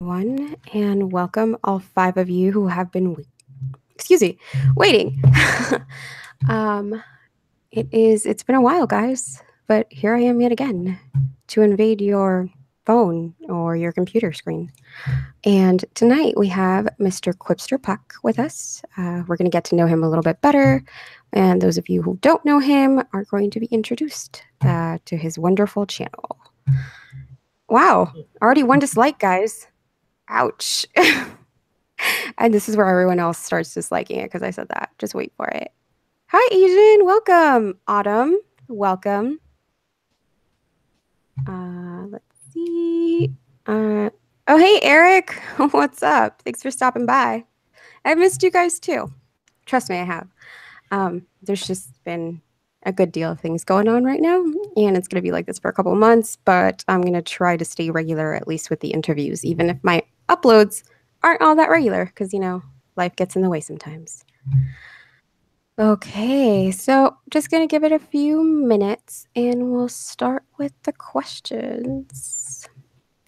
Everyone, and welcome all five of you who have been, waiting. um, it's been a while, guys, but here I am yet again to invade your phone or your computer screen. And tonight we have Mr. Quipster Puck with us. We're going to get to know him a little bit better. And those of you who don't know him are going to be introduced to his wonderful channel. Wow, already one dislike, guys. Ouch. And this is where everyone else starts disliking it because I said that. Just wait for it. Hi, Asian. Welcome. Autumn. Welcome. Let's see. Oh, hey, Eric. What's up? Thanks for stopping by. I've missed you guys too. Trust me, I have. There's just been a good deal of things going on right now, and it's going to be like this for a couple of months, but I'm going to try to stay regular, at least with the interviews, even if my uploads aren't all that regular, because, life gets in the way sometimes. Okay, so just going to give it a few minutes, and we'll start with the questions.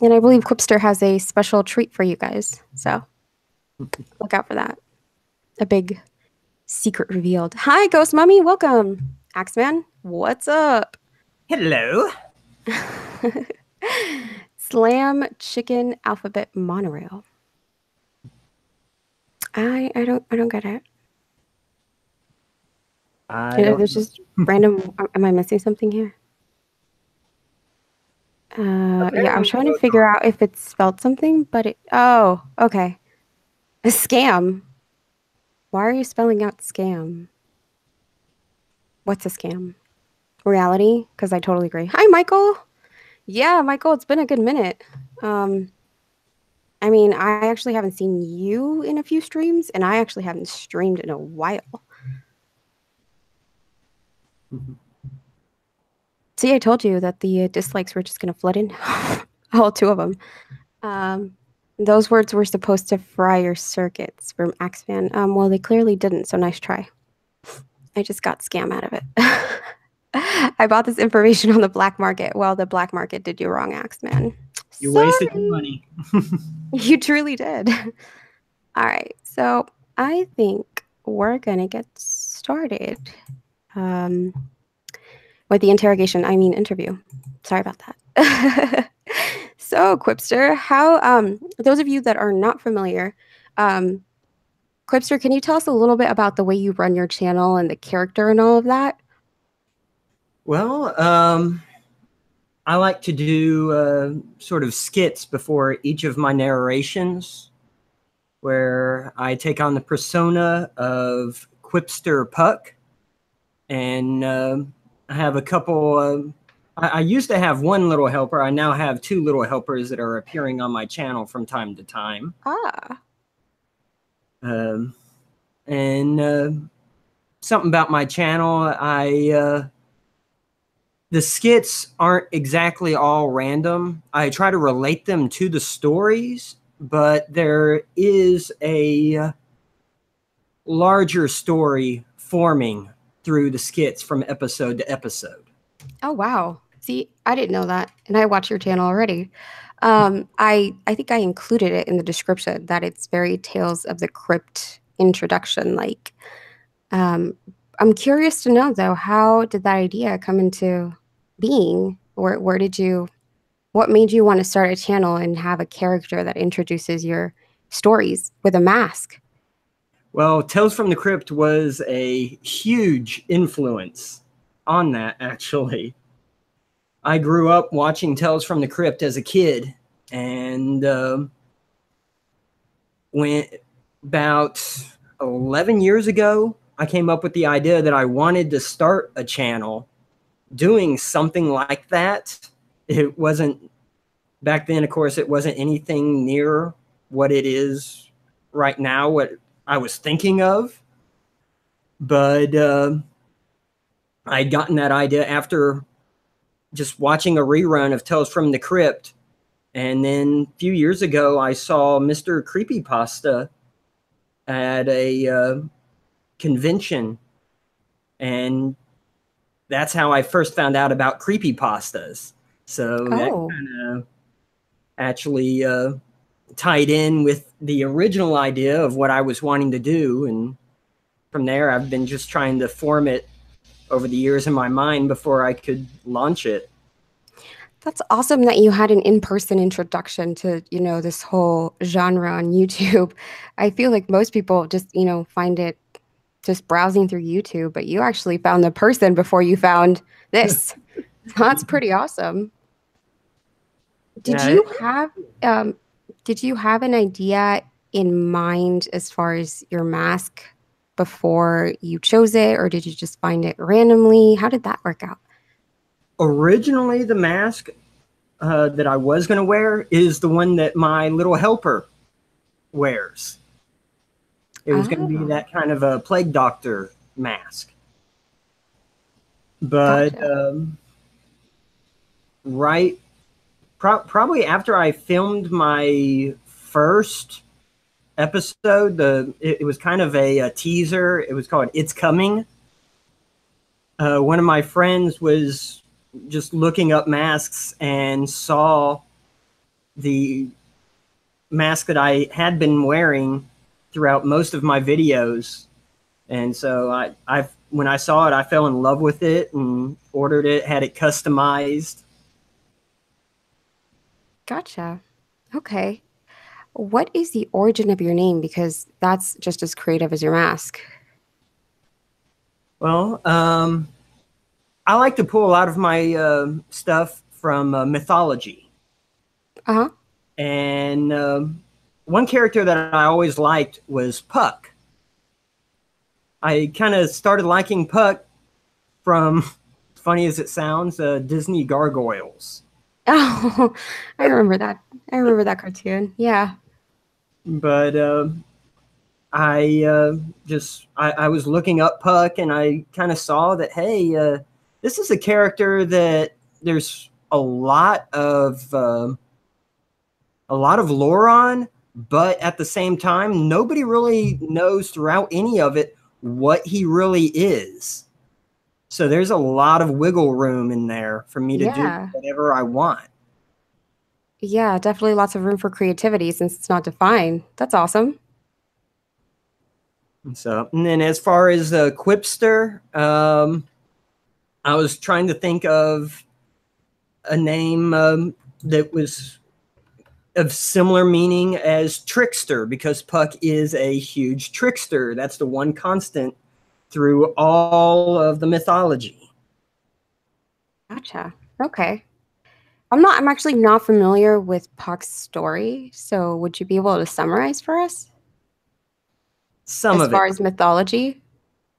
And I believe Quipster has a special treat for you guys, so look out for that. A big secret revealed. Hi, Ghost Mummy. Welcome. Axeman, what's up? Hello. Slam Chicken Alphabet Monorail. I don't get it. There's just random. Am I missing something here? Yeah, I was trying to figure out if it spelled something, but it. Oh, okay. A scam. Why are you spelling out scam? What's a scam? Reality? Because I totally agree. Hi, Michael. Yeah, Michael, it's been a good minute. I mean, I actually haven't seen you in a few streams, and I actually haven't streamed in a while. See, I told you that the dislikes were just going to flood in. All two of them. Those words were supposed to fry your circuits from Axeman. Well, they clearly didn't, so nice try. I just got scam out of it. I bought this information on the black market. Well, the black market did you wrong, Axeman. You wasted your money. You truly did. All right, so I think we're going to get started with the interview. Sorry about that. So, Quipster, how, those of you that are not familiar, Quipster, can you tell us a little bit about the way you run your channel and the character and all of that? Well, I like to do sort of skits before each of my narrations where I take on the persona of Quipster Puck. And I have a couple I used to have one little helper. I now have two little helpers that are appearing on my channel from time to time. And something about my channel, the skits aren't exactly all random. I try to relate them to the stories, but there is a larger story forming through the skits from episode to episode. Oh, wow. See, I didn't know that, and I watch your channel already. I think I included it in the description that it's very Tales of the Crypt introduction. Like, I'm curious to know though, how did that idea come into being? Where did you? What made you want to start a channel and have a character that introduces your stories with a mask? Well, Tales from the Crypt was a huge influence on that, actually. I grew up watching Tales from the Crypt as a kid, and when about 11 years ago, I came up with the idea that I wanted to start a channel doing something like that. It wasn't, back then, of course, it wasn't anything near what it is right now, what I was thinking of. But I'd gotten that idea after just watching a rerun of Tales from the Crypt. And then a few years ago, I saw Mr. Creepypasta at a convention. And that's how I first found out about creepypastas. So that kind of actually tied in with the original idea of what I was wanting to do. And from there, I've been just trying to form it over the years in my mind before I could launch it. That's awesome that you had an in-person introduction to, this whole genre on YouTube. I feel like most people just, find it just browsing through YouTube, but you actually found the person before you found this. That's pretty awesome. Did Yeah, you have um did you have an idea in mind as far as your mask before you chose it, or did you just find it randomly? How did that work out? originally, the mask that I was going to wear is the one that my little helper wears. It was going to be Oh, that kind of a plague doctor mask. But gotcha. right, probably after I filmed my first episode, it was kind of a teaser. It was called "It's Coming." One of my friends was just looking up masks and saw the mask that I had been wearing throughout most of my videos. And so I when I saw it, I fell in love with it and ordered it, had it customized. Gotcha. Okay. What is the origin of your name? Because that's just as creative as your mask. Well, I like to pull a lot of my stuff from mythology. Uh-huh. And one character that I always liked was Puck. I kind of started liking Puck from, funny as it sounds, Disney Gargoyles. Oh, I remember that. I remember that cartoon. Yeah. But I I was looking up Puck and I kind of saw that, hey, this is a character that there's a lot of lore on, but at the same time, nobody really knows throughout any of it what he really is. So there's a lot of wiggle room in there for me to do Yeah. whatever I want. Yeah, definitely lots of room for creativity since it's not defined. That's awesome. And then as far as Quipster, I was trying to think of a name that was of similar meaning as trickster because Puck is a huge trickster. That's the one constant through all of the mythology. Gotcha. Okay. I'm actually not familiar with Puck's story, so would you be able to summarize for us Some as of it. far as mythology?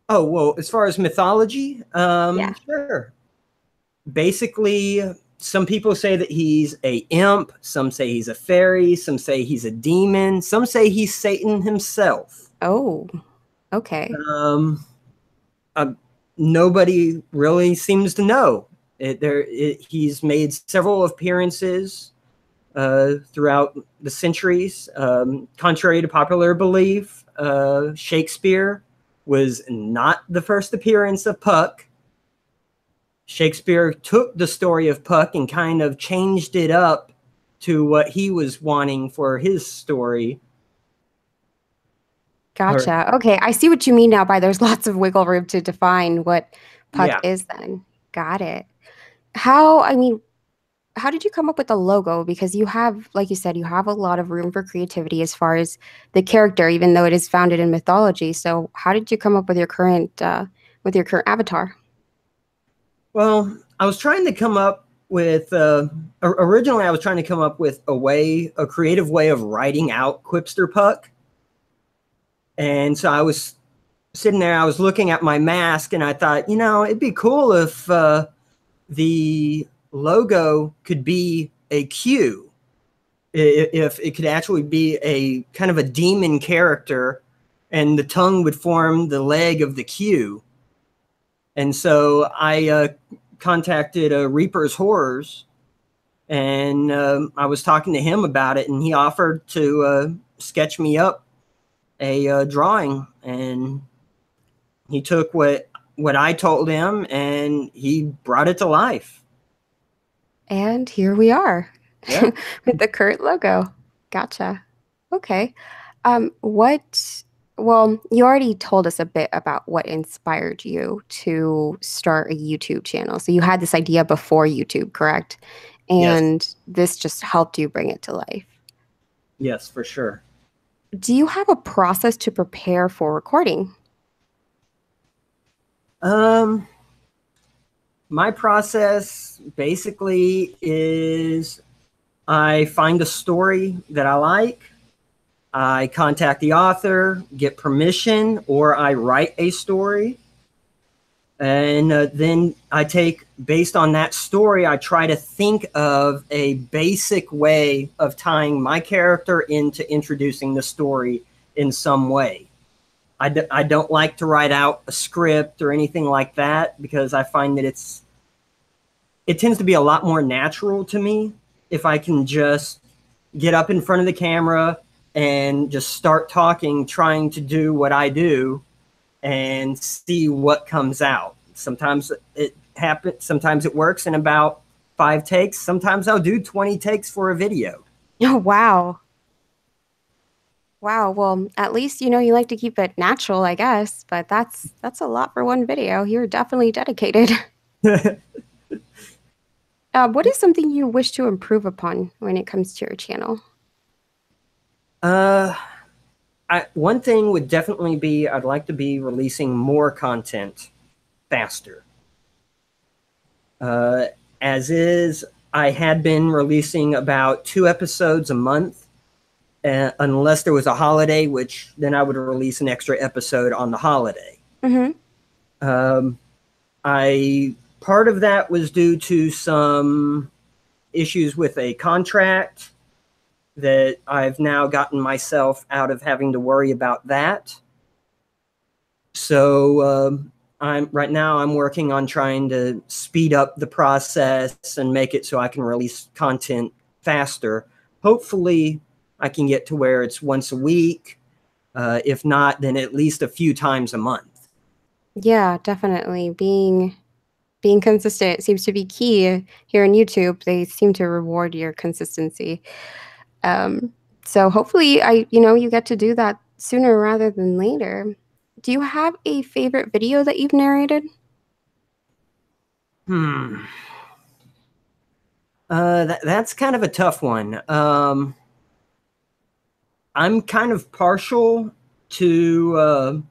Oh, well, as far as mythology, Yeah. sure. Basically, some people say that he's a imp, some say he's a fairy, some say he's a demon, some say he's Satan himself. Oh, okay. Um, uh, Nobody really seems to know. He's made several appearances throughout the centuries. Contrary to popular belief, Shakespeare was not the first appearance of Puck. Shakespeare took the story of Puck and kind of changed it up to what he was wanting for his story. Or Gotcha. Okay, I see what you mean now by there's lots of wiggle room to define what Puck yeah, is then. Got it. How did you come up with the logo? Because you have, like you said, you have a lot of room for creativity as far as the character, even though it is founded in mythology. So how did you come up with your current avatar? well, I was trying to come up with originally I was trying to come up with a creative way of writing out Quipster Puck. And so I was sitting there, I was looking at my mask, and I thought, it'd be cool if the logo could be a Q, if it could actually be a kind of a demon character, and the tongue would form the leg of the Q. And so I contacted Reaper's Horrors, and I was talking to him about it, and he offered to sketch me up a drawing, and he took what I told him and he brought it to life. And here we are Yeah. with the current logo. Gotcha. Okay. What, well, you already told us a bit about what inspired you to start a YouTube channel. So you had this idea before YouTube, correct? Yes. And this just helped you bring it to life. Yes, for sure. Do you have a process to prepare for recording? Um, my process basically is I find a story that I like. I contact the author, get permission, or I write a story. And then I take, based on that story, I try to think of a basic way of tying my character into introducing the story in some way. I don't like to write out a script or anything like that because I find that it tends to be a lot more natural to me if I can just get up in front of the camera and just start talking, trying to do what I do and see what comes out. Sometimes it happens, sometimes it works in about 5 takes. Sometimes I'll do 20 takes for a video. Oh, wow. Wow. Well, at least you know you like to keep it natural, I guess, but that's a lot for one video. You're definitely dedicated. What is something you wish to improve upon when it comes to your channel? uh, one thing would definitely be I'd like to be releasing more content faster. Uh, as is, I had been releasing about 2 episodes a month, unless there was a holiday, which then I would release an extra episode on the holiday. Mm-hmm. Um, I part of that was due to some issues with a contract that I've now gotten myself out of having to worry about that. So I'm right now I'm working on trying to speed up the process and make it so I can release content faster. Hopefully, I can get to where it's once a week. If not, then at least a few times a month. Yeah, definitely. Being consistent seems to be key here on YouTube. They seem to reward your consistency. Um, so hopefully you get to do that sooner rather than later. Do you have a favorite video that you've narrated? Hmm. That's kind of a tough one. I'm kind of partial to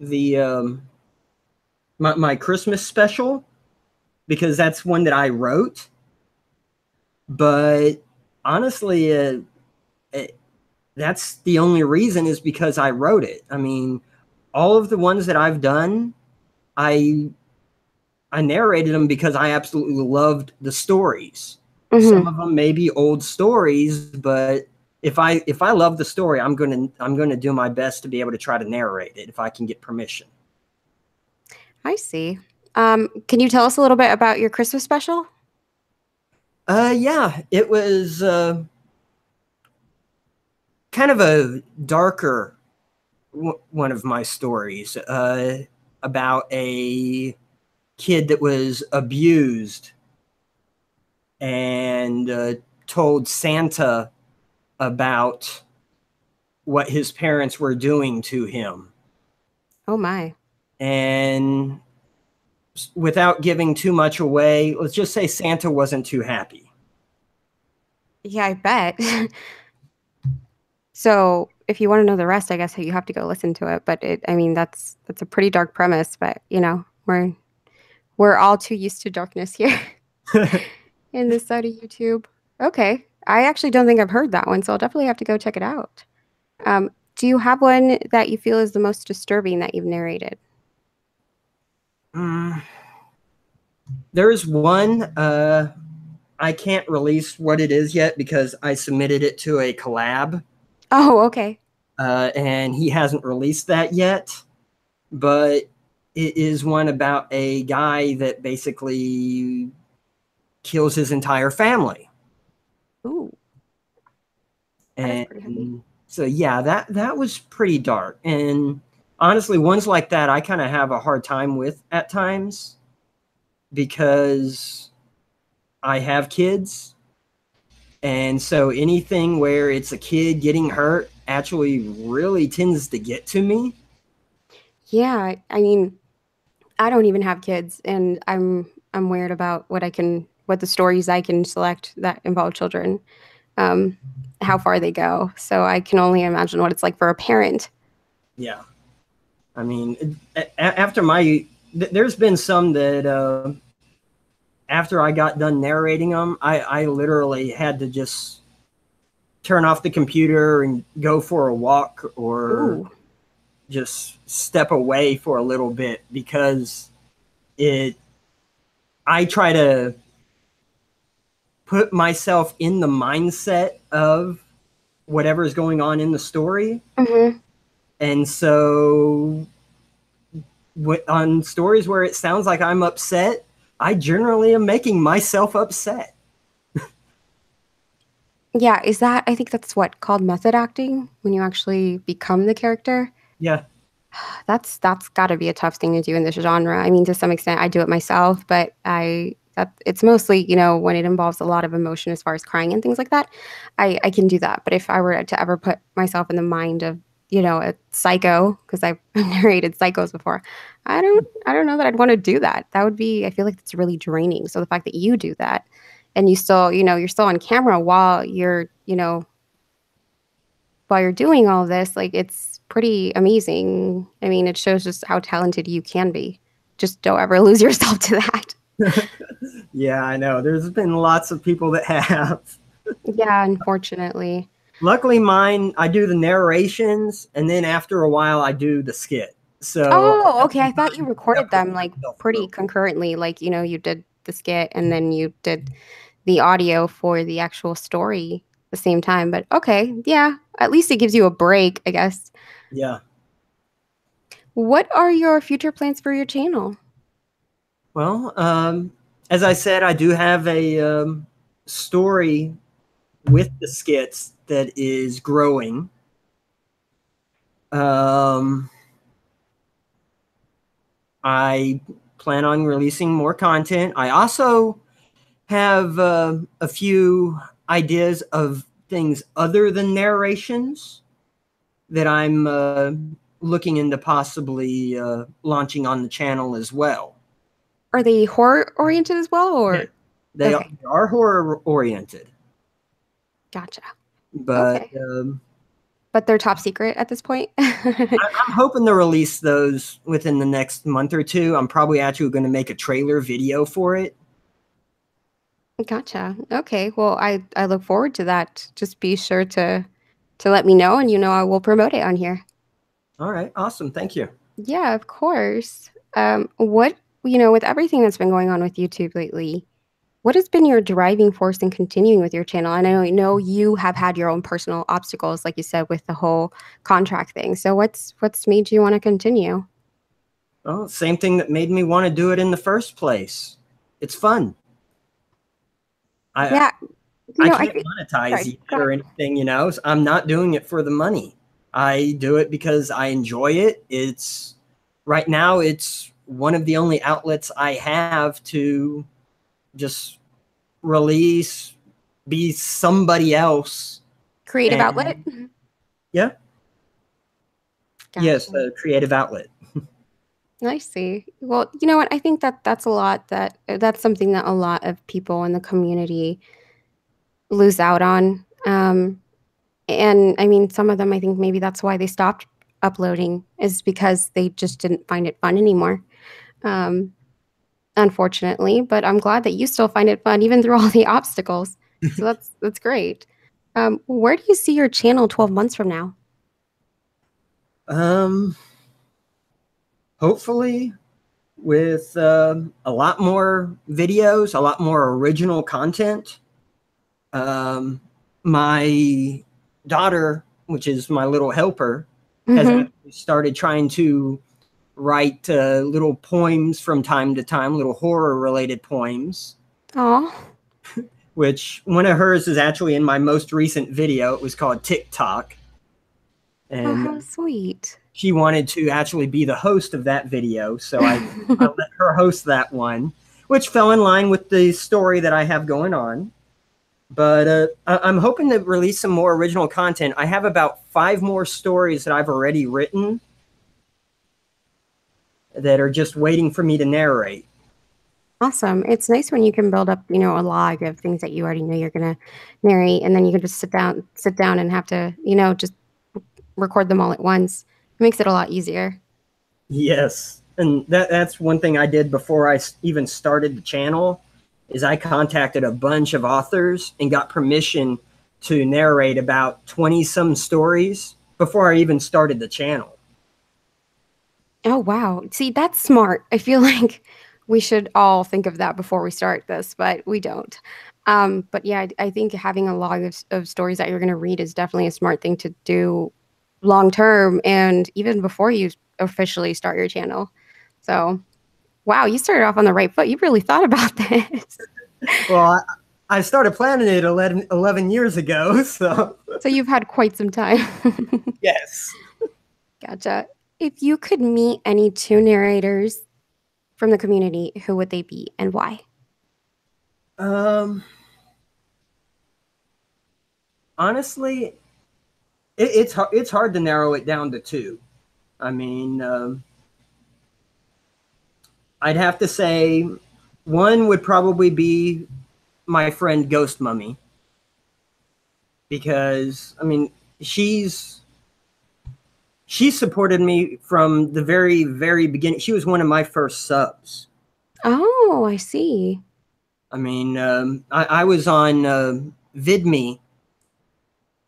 the my Christmas special because that's one that I wrote. But honestly, it, that's the only reason is because I wrote it. I mean, all of the ones that I've done, I I narrated them because I absolutely loved the stories. Some Mm-hmm. of them may be old stories, but if I love the story, I'm gonna do my best to be able to try to narrate it if I can get permission. I see. Can you tell us a little bit about your Christmas special? Yeah, it was kind of a darker one of my stories about a kid that was abused and told Santa about what his parents were doing to him. Oh my. And without giving too much away, let's just say Santa wasn't too happy. Yeah, I bet. So if you want to know the rest, I guess you have to go listen to it. But I mean, that's a pretty dark premise. But we're all too used to darkness here in this side of YouTube. Okay, I actually don't think I've heard that one, so I'll definitely have to go check it out. Do you have one that you feel is the most disturbing that you've narrated? Mm, there's one. I can't release what it is yet because I submitted it to a collab, Oh, okay. and he hasn't released that yet. But it is one about a guy that basically kills his entire family. Ooh, that is pretty heavy. And so yeah, that was pretty dark. And honestly, ones like that I kind of have a hard time with at times because I have kids And so anything where it's a kid getting hurt actually really tends to get to me. Yeah, I mean, I don't even have kids, and I'm weird about what the stories I can select that involve children, um, how far they go. So I can only imagine what it's like for a parent. Yeah. I mean, after there's been some that after I got done narrating them, I literally had to just turn off the computer and go for a walk or Ooh. just step away for a little bit because it I try to put myself in the mindset of whatever is going on in the story. Hmm. And so on stories where it sounds like I'm upset, I generally am making myself upset. Yeah, is that, I think that's what called method acting when you actually become the character. Yeah. That's got to be a tough thing to do in this genre. I mean, to some extent, I do it myself, but it's mostly, when it involves a lot of emotion as far as crying and things like that. I can do that. But if I were to ever put myself in the mind of, a psycho, because I've narrated psychos before, I don't know that I'd want to do that. That would be, I feel like it's really draining. So the fact that you do that, and you still, you're still on camera while you're doing all this, like it's pretty amazing. I mean, it shows just how talented you can be. Just don't ever lose yourself to that. Yeah, I know. There's been lots of people that have. Yeah, unfortunately. Luckily, mine, I do the narrations, and then after a while, I do the skit. So I Oh, have okay. some I thought you time to recorded separate them like myself a pretty little bit. concurrently. Like, you did the skit and then you did the audio for the actual story the same time. But okay, yeah, at least it gives you a break, I guess. Yeah. What are your future plans for your channel? Well, as I said, I do have a story with the skits that is growing. Um, I plan on releasing more content. I also have a few ideas of things other than narrations that I'm looking into possibly launching on the channel as well. Are they horror oriented as well, Yeah. or okay, They are horror oriented, gotcha. but Okay. But they're top secret at this point. I'm hoping to release those within the next month or two. I'm probably actually going to make a trailer video for it. Gotcha. Okay. Well, I look forward to that. Just be sure to let me know, and I will promote it on here. All right, awesome. Thank you. Yeah, of course. What, with everything that's been going on with YouTube lately, what has been your driving force in continuing with your channel? And I know you have had your own personal obstacles, like you said, with the whole contract thing. So what's made you want to continue? Well, same thing that made me want to do it in the first place. It's fun. I Yeah, I can't think. monetize Sorry, go yet ahead. or anything, you know. I'm not doing it for the money. I do it because I enjoy it. It's right now it's one of the only outlets I have to just release, be somebody else. Creative outlet. And yeah, yes, Gotcha. a creative outlet. I see. Well, you know what? I think that's something that a lot of people in the community lose out on. And I mean, some of them, I think maybe that's why they stopped uploading, is because they just didn't find it fun anymore. Um, Unfortunately, but I'm glad that you still find it fun even through all the obstacles. So that's great. Where do you see your channel 12 months from now? Um, hopefully with a lot more videos, a lot more original content. Um, my daughter, which is my little helper, has Mm-hmm. actually started trying to write little poems from time to time, little horror related poems, Oh, which one of hers is actually in my most recent video. It was called TikTok. oh, And how sweet. she wanted to actually be the host of that video. So I let her host that one, which fell in line with the story that I have going on. But I'm hoping to release some more original content. I have about 5 more stories that I've already written that are just waiting for me to narrate. Awesome. It's nice when you can build up, a log of things that you already know you're gonna narrate, and then you can just sit down and have to, just record them all at once. It makes it a lot easier. Yes, and that's one thing I did before I even started the channel is I contacted a bunch of authors and got permission to narrate about 20 some stories before I even started the channel. Oh, wow. See, that's smart. I feel like we should all think of that before we start this, but we don't. But yeah, I think having a log of stories that you're going to read is definitely a smart thing to do long term and even before you officially start your channel. So, wow, you started off on the right foot. You really thought about this. Well, I started planning it 11 years ago, so So you've had quite some time. yes. Gotcha. If you could meet any two narrators from the community, who would they be and why? Um, Honestly, it's hard to narrow it down to two. I mean, I'd have to say one would probably be my friend Ghost Mummy because I mean she supported me from the very beginning. She was one of my first subs. Oh, I see. I mean, I was on VidMe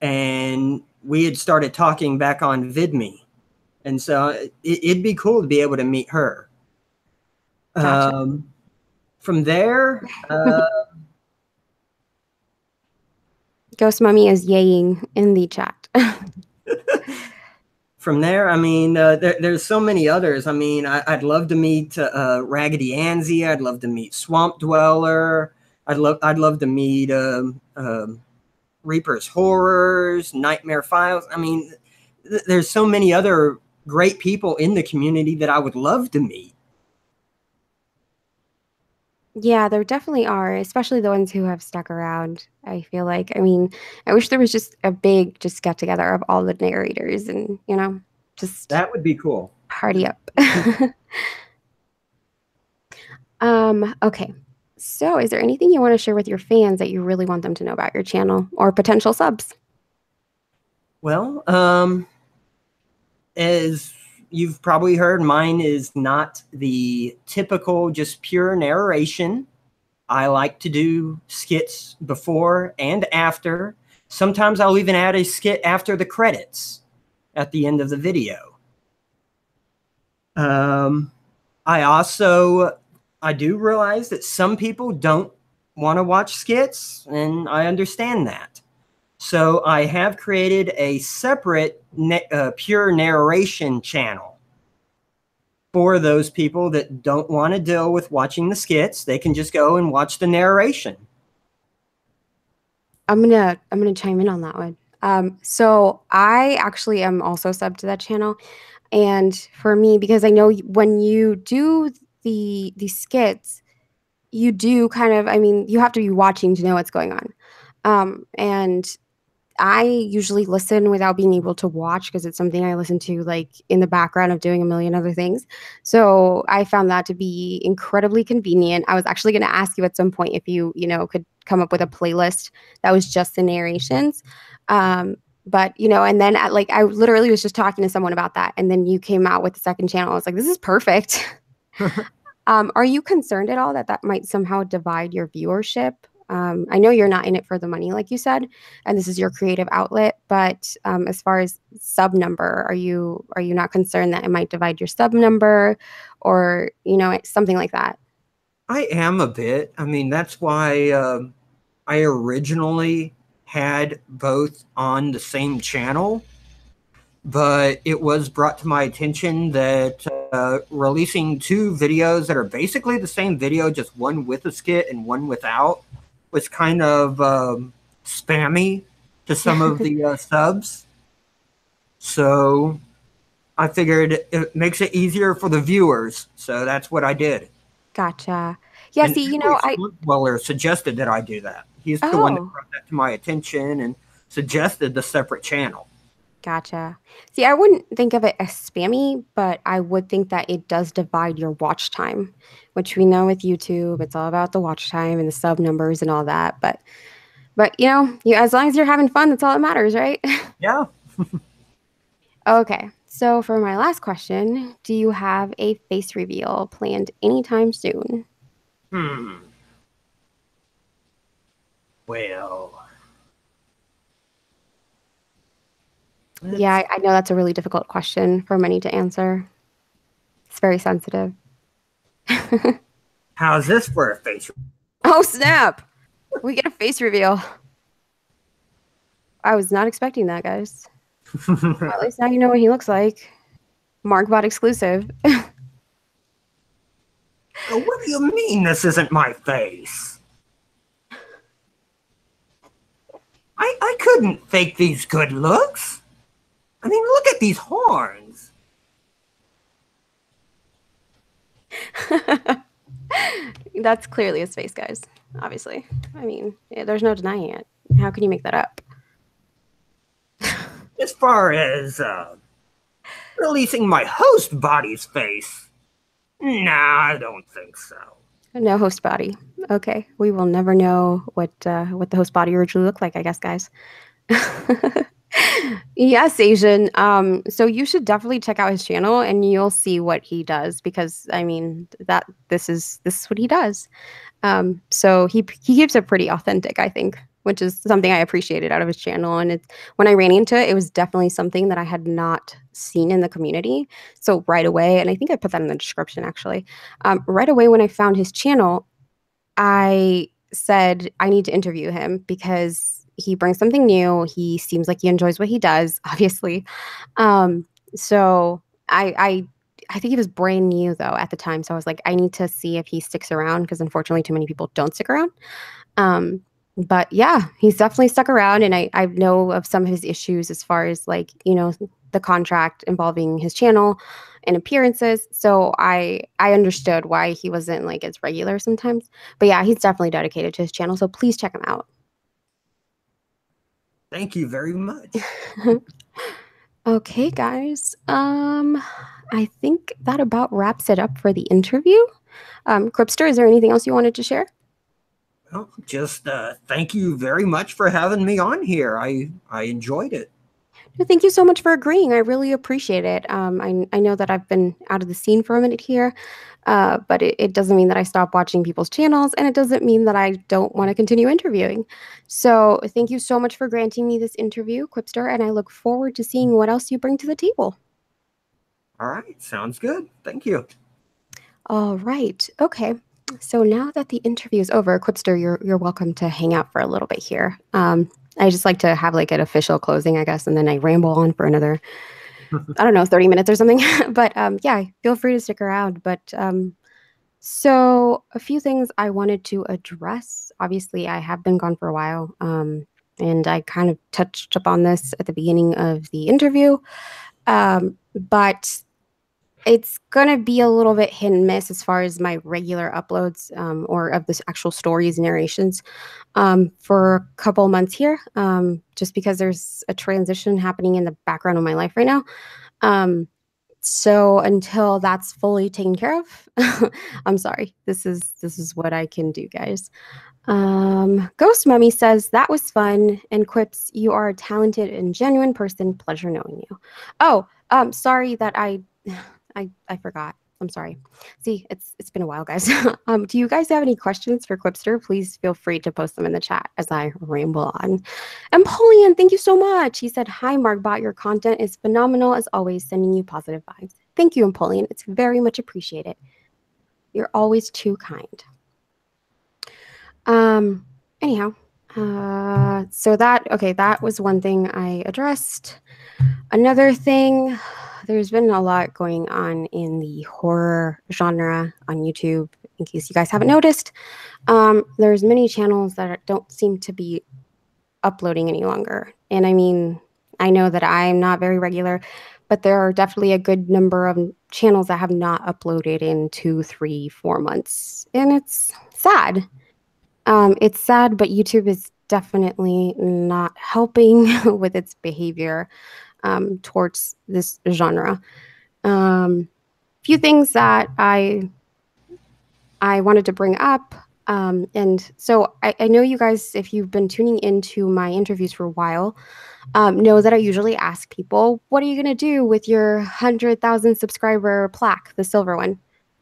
and we had started talking back on VidMe, and so it'd be cool to be able to meet her. Gotcha. Um, from there, Ghost Mummy is yaying in the chat. I mean, there's so many others. I mean, I'd love to meet Raggedy Anzie. I'd love to meet Swamp Dweller. I'd love to meet Reaper's Horrors, Nightmare Files. I mean, there's so many other great people in the community that I would love to meet. Yeah, there definitely are, especially the ones who have stuck around. I feel like, I mean, I wish there was just a big just get together of all the narrators and, just That would be cool. party up. Okay. So, is there anything you want to share with your fans that you really want them to know about your channel or potential subs? Well, as you've probably heard, mine is not the typical just pure narration. I like to do skits before and after. Sometimes I'll even add a skit after the credits at the end of the video. I also I do realize that some people don't want to watch skits, and I understand that. So I have created a separate pure narration channel for those people that don't want to deal with watching the skits. They can just go and watch the narration. I'm gonna chime in on that one. So I actually am also sub to that channel, and for me, because I know when you do the skits, you do kind of, I mean, you have to be watching to know what's going on. And I usually listen without being able to watch because it's something I listen to like in the background of doing a million other things. So I found that to be incredibly convenient. I was actually going to ask you at some point if could come up with a playlist that was just the narrations. But and then like I literally was just talking to someone about that, and then you came out with the second channel. I was like, this is perfect. Are you concerned at all that that might somehow divide your viewership? I know you're not in it for the money, like you said, and this is your creative outlet. But as far as sub number, are you not concerned that it might divide your sub number, or something like that? I am a bit. I mean, that's why I originally had both on the same channel, but it was brought to my attention that releasing two videos that are basically the same video, just one with a skit and one without, was kind of spammy to some of the subs. So I figured it makes it easier for the viewers. So that's what I did. Gotcha. Yeah. And See, actually, I Swamp Dweller suggested that I do that. He's the one that Oh, brought that to my attention and suggested the separate channel. gotcha. See, I wouldn't think of it as spammy, but I would think that it does divide your watch time, which we know with YouTube, it's all about the watch time and the sub numbers and all that. But as long as you're having fun, that's all that matters, right? Yeah. Okay. So for my last question, do you have a face reveal planned anytime soon? Hmm. Well, Yeah, let's. I know that's a really difficult question for many to answer. It's very sensitive. How's this for a face? Oh, snap. We get a face reveal. I was not expecting that, guys. Well, at least now you know what he looks like. Margbot exclusive. What do you mean this isn't my face? I couldn't fake these good looks. I mean, look at these horns. That's clearly his face, guys. Obviously. I mean, yeah, there's no denying it. How can you make that up? As far as releasing my host body's face, nah, I don't think so. No host body. Okay, we will never know what the host body originally looked like, I guess, guys. Yes, Asian. So you should definitely check out his channel, and you'll see what he does because I mean that this is what he does. So he keeps it pretty authentic, I think, which is something I appreciated out of his channel. And it's when I ran into it, it was definitely something that I had not seen in the community. So right away, and I think I put that in the description actually. Right away when I found his channel, I said I need to interview him because he brings something new. He seems like he enjoys what he does, obviously. Um, so I think he was brand new though at the time. So I was like, I need to see if he sticks around because unfortunately too many people don't stick around. Um, but yeah, he's definitely stuck around, and I know of some of his issues as far as like the contract involving his channel and appearances. So I understood why he wasn't like as regular sometimes. But yeah, he's definitely dedicated to his channel, so please check him out. Thank you very much. Okay, guys. I think that about wraps it up for the interview. Cripster, is there anything else you wanted to share? Well, just thank you very much for having me on here. I enjoyed it. Thank you so much for agreeing. I really appreciate it. I know that I've been out of the scene for a minute here, but it doesn't mean that I stop watching people's channels, and it doesn't mean that I don't want to continue interviewing. So thank you so much for granting me this interview, Quipster, and I look forward to seeing what else you bring to the table. All right, sounds good. Thank you. All right. Okay. So now that the interview is over, Quipster, you're welcome to hang out for a little bit here. I just like to have like an official closing, I guess, and then I ramble on for another, I don't know, 30 minutes or something. But yeah, feel free to stick around. But so a few things I wanted to address. Obviously, I have been gone for a while, and I kind of touched upon this at the beginning of the interview. But it's gonna be a little bit hit and miss as far as my regular uploads or of this actual stories narrations for a couple months here, just because there's a transition happening in the background of my life right now. Um, so until that's fully taken care of, I'm sorry. This is what I can do, guys. Ghost Mummy says that was fun and quips. You are a talented and genuine person. Pleasure knowing you. Oh, sorry that I forgot. I'm sorry. See, it's been a while, guys. Do you guys have any questions for Quipster? Please feel free to post them in the chat as I ramble on. Empoleon, thank you so much. He said, "Hi, Margbot. Your content is phenomenal as always. Sending you positive vibes." Thank you, Empoleon. It's very much appreciated. You're always too kind. Anyhow, so that was one thing I addressed. Another thing, there's been a lot going on in the horror genre on YouTube. In case you guys haven't noticed, there's many channels that don't seem to be uploading any longer. And I mean, I know that I'm not very regular, but there are definitely a good number of channels that have not uploaded in 2, 3, 4 months, and it's sad. It's sad, but YouTube is definitely not helping with its behavior towards this genre. Um, few things that I wanted to bring up. And so I know you guys, if you've been tuning into my interviews for a while, know that I usually ask people, what are you going to do with your 100,000 subscriber plaque, the silver one?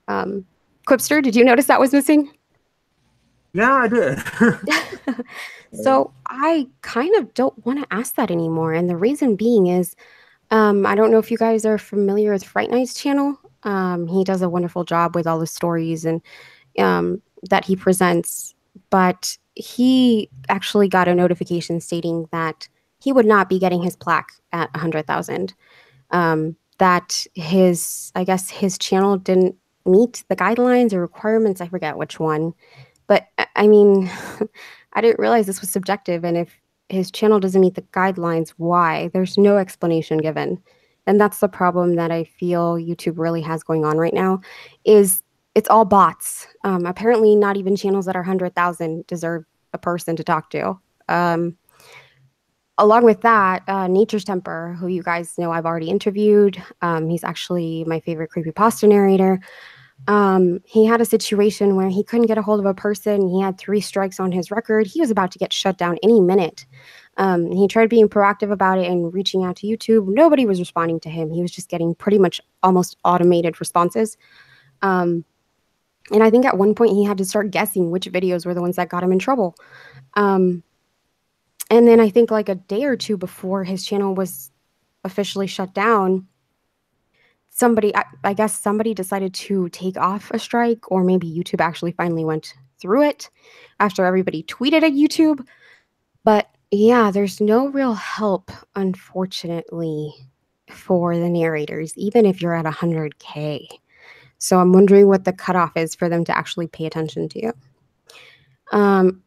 Um, Quipster, did you notice that was missing? Yeah, I did. So I kind of don't want to ask that anymore. And the reason being is I don't know if you guys are familiar with Fright Night's channel. He does a wonderful job with all the stories and that he presents, but he actually got a notification stating that he would not be getting his plaque at 100,000. That I guess his channel didn't meet the guidelines or requirements. I forget which one, but I mean, I didn't realize this was subjective. And if his channel doesn't meet the guidelines, why? There's no explanation given. And that's the problem that I feel YouTube really has going on right now is it's all bots. Apparently not even channels that are 100,000 deserve a person to talk to. Um, Along with that, Nature's Temper, who you guys know I've already interviewed, he's actually my favorite creepypasta narrator. He had a situation where he couldn't get a hold of a person. He had 3 strikes on his record. He was about to get shut down any minute. He tried being proactive about it and reaching out to YouTube. Nobody was responding to him. He was just getting pretty much almost automated responses. Um, and I think at one point he had to start guessing which videos were the ones that got him in trouble. Um, and then I think like a day or two before his channel was officially shut down, I guess somebody decided to take off a strike, or maybe YouTube actually finally went through it after everybody tweeted at YouTube. But yeah, there's no real help, unfortunately, for the narrators, even if you're at 100K. So I'm wondering what the cutoff is for them to actually pay attention to you. Um,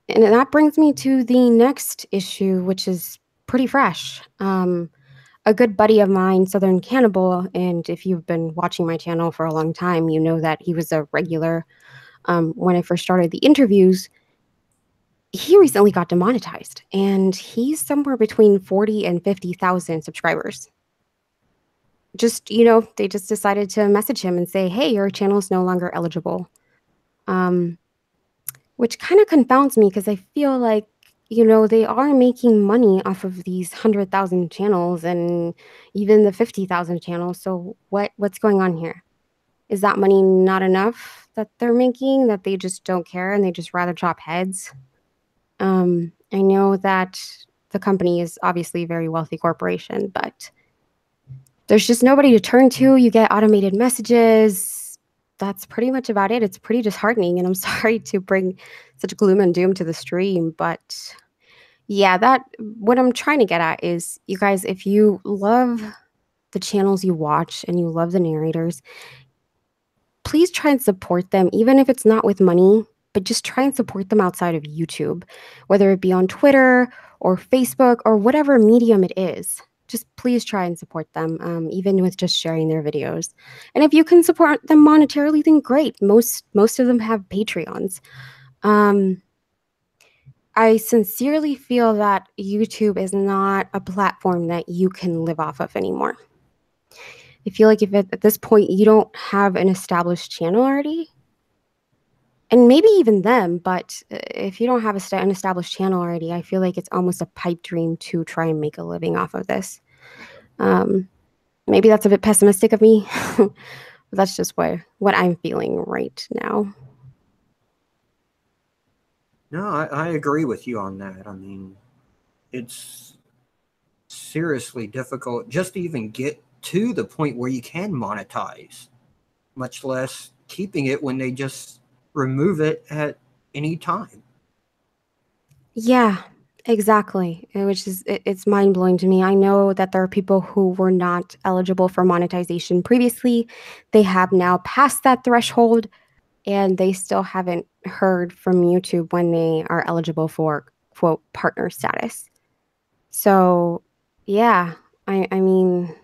and that brings me to the next issue, which is pretty fresh. A good buddy of mine, Southern Cannibal, and if you've been watching my channel for a long time, you know that he was a regular when I first started the interviews. He recently got demonetized, and he's somewhere between 40 and 50,000 subscribers. Just, they just decided to message him and say, hey, your channel is no longer eligible. Um, which kind of confounds me because I feel like, they are making money off of these 100,000 channels and even the 50,000 channels. So what's going on here? Is that money not enough that they're making, that they just don't care and they just rather chop heads? I know that the company is obviously a very wealthy corporation, but there's just nobody to turn to. You get automated messages. That's pretty much about it. It's pretty disheartening, and I'm sorry to bring such gloom and doom to the stream, but yeah, that what I'm trying to get at is you guys, if you love the channels you watch and you love the narrators, please try and support them, even if it's not with money, but just try and support them outside of YouTube, whether it be on Twitter or Facebook or whatever medium it is. Just please try and support them, even with just sharing their videos. And if you can support them monetarily, then great. Most of them have Patreons. Um, I sincerely feel that YouTube is not a platform that you can live off of anymore. I feel like if at this point you don't have an established channel already, and maybe even them, but if you don't have an established channel already, I feel like it's almost a pipe dream to try and make a living off of this. Um, Maybe that's a bit pessimistic of me, but that's just what I'm feeling right now. No, I agree with you on that. I mean, it's seriously difficult just to even get to the point where you can monetize, much less keeping it when they just remove it at any time. Yeah, exactly. It's mind blowing to me. I know that there are people who were not eligible for monetization previously. They have now passed that threshold, and they still haven't heard from YouTube when they are eligible for quote partner status. So, yeah, I mean,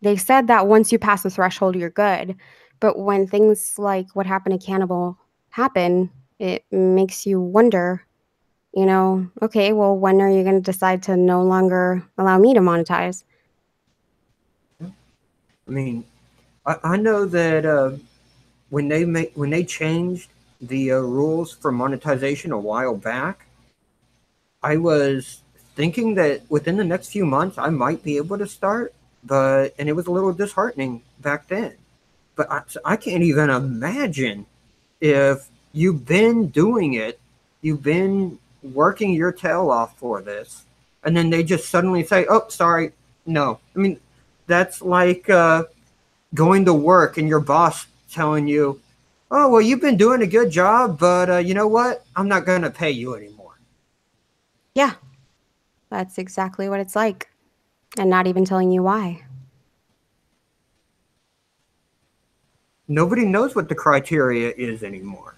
they said that once you pass the threshold, you're good. But when things like what happened to Cannibal happen, it makes you wonder, okay, well, when are you going to decide to no longer allow me to monetize? I mean, I know that when they changed the rules for monetization a while back, I was thinking that within the next few months I might be able to start, but and it was a little disheartening back then. But I can't even imagine if you've been doing it, you've been working your tail off for this, and then they just suddenly say, "Oh, sorry, no." I mean, that's like going to work and your boss telling you, "Oh, well, you've been doing a good job, but you know what? I'm not going to pay you anymore." Yeah, that's exactly what it's like, and not even telling you why. Nobody knows what the criteria is anymore.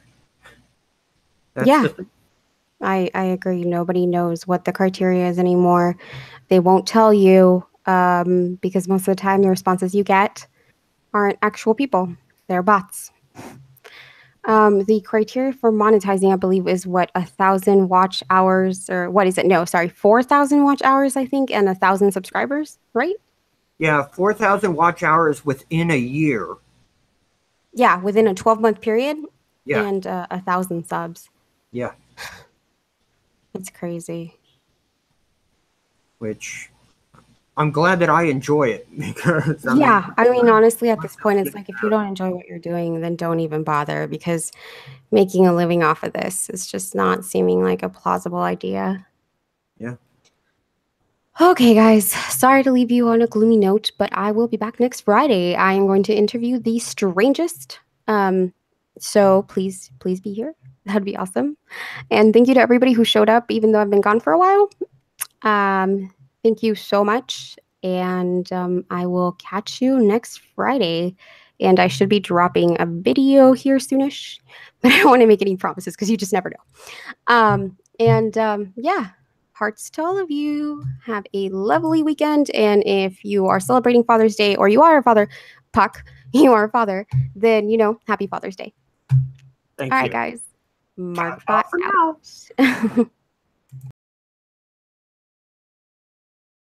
That's Yeah, the thing. I agree. Nobody knows what the criteria is anymore. They won't tell you because most of the time the responses you get aren't actual people, they're bots. The criteria for monetizing, I believe, is what 1,000 watch hours, or what is it? No, sorry, 4,000 watch hours, I think, and 1,000 subscribers, right? Yeah, 4,000 watch hours within a year. Yeah, within a 12-month period, Yeah, and 1,000 subs. yeah. It's crazy. Which I'm glad that I enjoy it because I mean, Yeah, I mean, honestly, at this point, it's like if you don't enjoy what you're doing, then don't even bother because making a living off of this is just not seeming like a plausible idea. yeah. Okay, guys, sorry to leave you on a gloomy note, but I will be back next Friday. I am going to interview the strangest. Um, so please be here. That'd be awesome. And thank you to everybody who showed up, even though I've been gone for a while. Thank you so much. And I will catch you next Friday. And I should be dropping a video here soonish, but I don't want to make any promises because you just never know. Yeah, hearts to all of you. Have a lovely weekend. And if you are celebrating Father's Day or you are a father, Puck, you are a father, then, happy Father's Day. All Thank right, you. guys. Ciao, Margbot ciao for now. out.